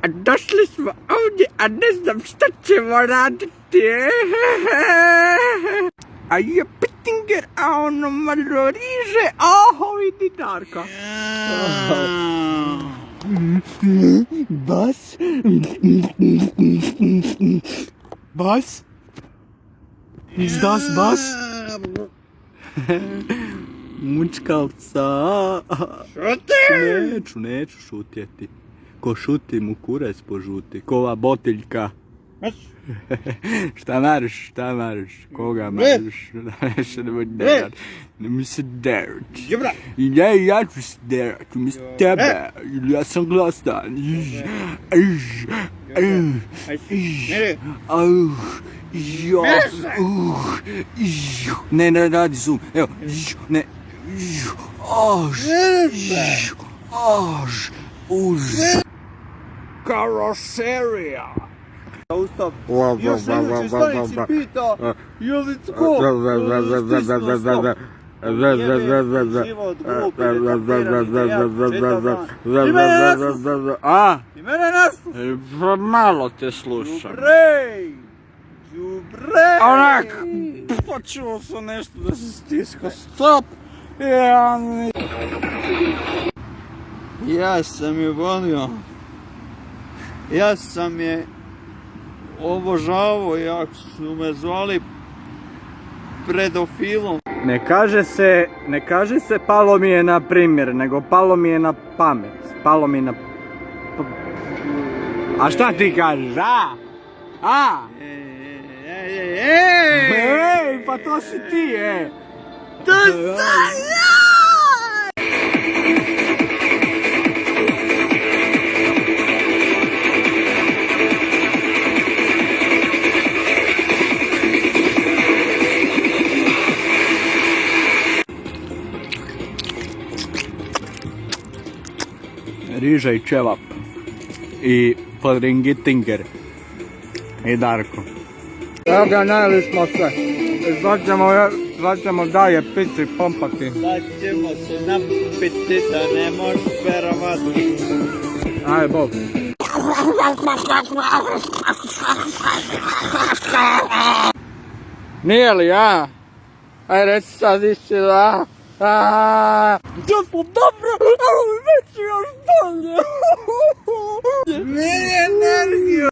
A došli smo ovdje, a ne znam šta ćemo raditi. A je Pittinger, a ono malo riže. Oho, vidi Darka. Bas? Bas? Is das Bas? Mučkalca. Šuti! Neću šutjeti. Ko šuti mu kurac požuti. Ko ova botiljka. Šta mariš? Koga mariš? Ne mi se derat. Ja ću se derat. Umjesto tebe. Ili ja sam glasan. Ne radi zoom. Evo. Ne. Karoserija. Ustav. Još sljedeći stanici pita, je li tko? Život, glupi, ti mene ne slušaš? Malo te slušam. Đubrej! Onak, počuo sam nešto da se stiska. Stop! Ja sam je volio. Ja sam je obožavao, jak su me zvali pedofilom. Ne kaže se palo mi je na primjer, nego palo mi je na pamet. Palo mi na... A šta ti kažeš, a? Ej, pa to si ti, To sam ja! Riža i čevap. I Podringitinger. I Darko. Evo ga, najeli smo se. Sad ćemo dalje pici pompati. Sad ćemo se napiti da ne možeš verovati. Ajde, Bog. Nije li, a? Aj, reci sad istinu, a? To smo dobro, ali već još bolje. Meni energiju.